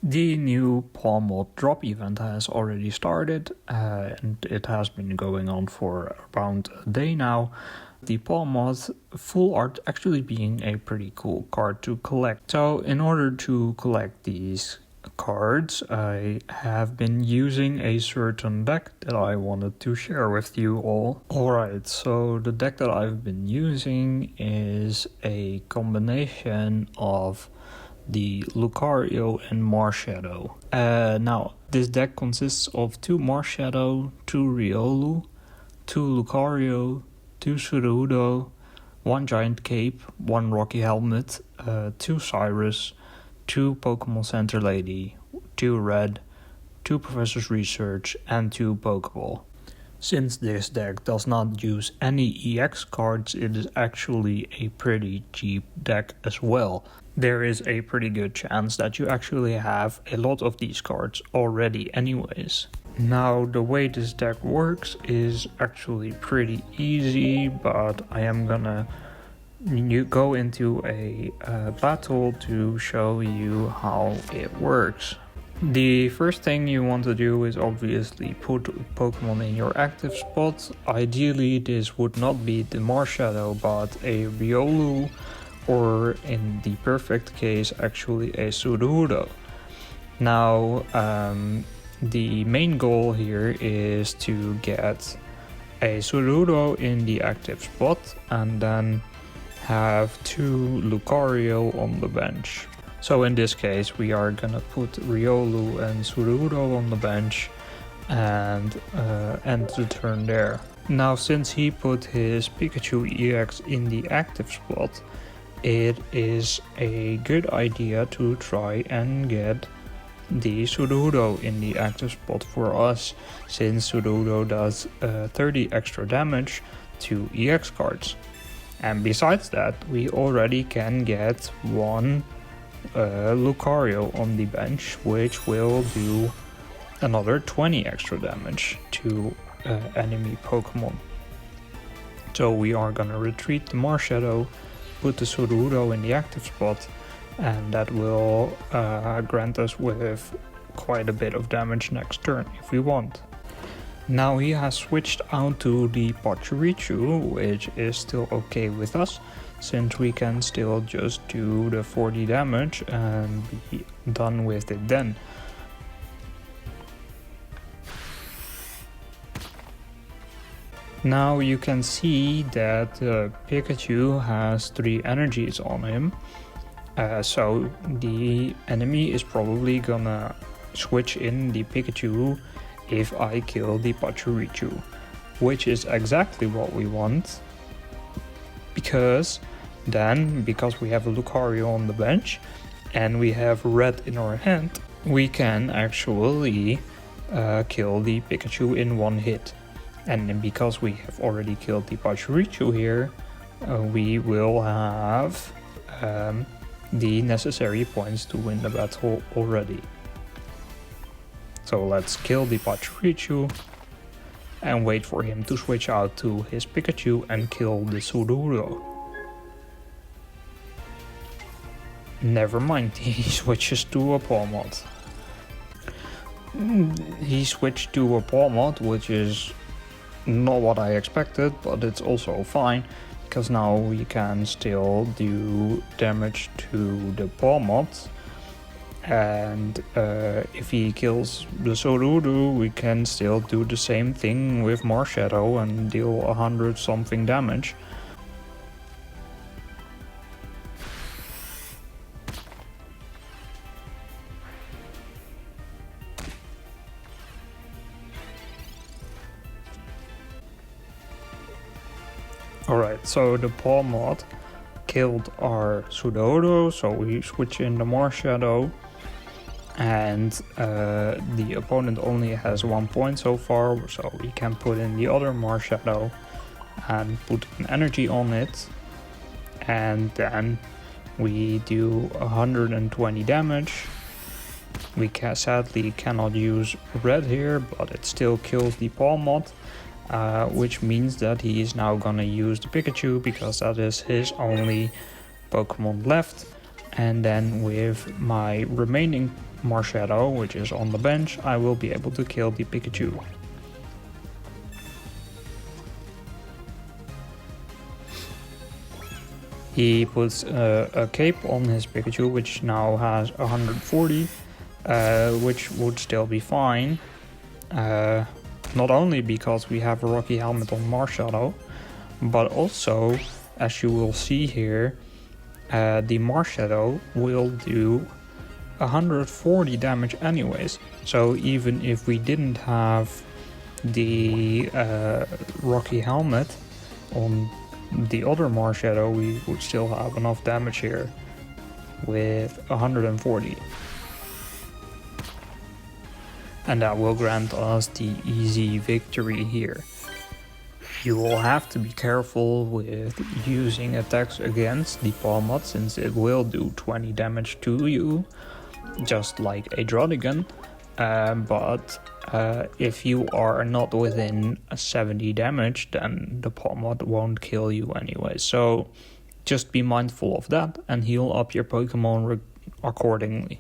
The new Pawmot drop event has already started and it has been going on for around a day now. The Pawmot full art actually being a pretty cool card to collect. So in order to collect these cards, I have been using a certain deck that I wanted to share with you all. Alright, so the deck that I've been using is a combination of the Lucario and Marshadow. Now, this deck consists of 2 Marshadow, 2 Riolu, 2 Lucario, 2 Sudowoodo, 1 Giant Cape, 1 Rocky Helmet, 2 Cyrus, 2 Pokémon Center Lady, 2 Red, 2 Professor's Research, and 2 Pokeball. Since this deck does not use any EX cards, it is actually a pretty cheap deck as well. There is a pretty good chance that you actually have a lot of these cards already anyways. Now, the way this deck works is actually pretty easy, but I am gonna go into a battle to show you how it works. The first thing you want to do is obviously put Pokemon in your active spot. Ideally, this would not be the Marshadow, but a Riolu, or in the perfect case, actually a Sudowoodo. Now, the main goal here is to get a Sudowoodo in the active spot and then have 2 Lucario on the bench. So in this case, we are gonna put Riolu and Sudowoodo on the bench and end the turn there. Now, since he put his Pikachu EX in the active spot, it is a good idea to try and get the Sudowoodo in the active spot for us, since Sudowoodo does 30 extra damage to EX cards. And besides that, we already can get 1 Lucario on the bench, which will do another 20 extra damage to enemy Pokemon. So we are gonna retreat the Marshadow, put the Sudowoodo in the active spot, and that will grant us with quite a bit of damage next turn if we want. Now he has switched out to the Pachirichu, which is still okay with us, since we can still just do the 40 damage and be done with it then. Now you can see that Pikachu has 3 energies on him, so the enemy is probably gonna switch in the Pikachu if I kill the Pachirichu, which is exactly what we want, because we have a Lucario on the bench and we have Red in our hand, we can actually kill the Pikachu in 1 hit. And then because we have already killed the Pachirichu here, we will have the necessary points to win the battle already. So let's kill the Pachirichu and wait for him to switch out to his Pikachu and kill the Sudowoodo. Never mind, he switches to a Pawmot. He switched to a Pawmot, which is not what I expected, but it's also fine, because now we can still do damage to the Pawmot, and if he kills the Sudowoodo, we can still do the same thing with Marshadow and deal 100 something damage. Alright, so the Pawmot killed our Sudowoodo, so we switch in the Marshadow, and the opponent only has 1 point so far, so we can put in the other Marshadow and put an energy on it, and then we do 120 damage. We sadly cannot use Red here, but it still kills the Pawmot. Which means that he is now gonna use the Pikachu, because that is his only Pokemon left. And then with my remaining Marshadow, which is on the bench, I will be able to kill the Pikachu. He puts a cape on his Pikachu, which now has 140, which would still be fine. Not only because we have a Rocky Helmet on Marshadow, but also, as you will see here, the Marshadow will do 140 damage anyways. So even if we didn't have the Rocky Helmet on the other Marshadow, we would still have enough damage here with 140. And that will grant us the easy victory here. You will have to be careful with using attacks against the Pawmot, since it will do 20 damage to you, just like a Drodigan. But if you are not within 70 damage, then the Pawmot won't kill you anyway. So just be mindful of that and heal up your Pokemon accordingly.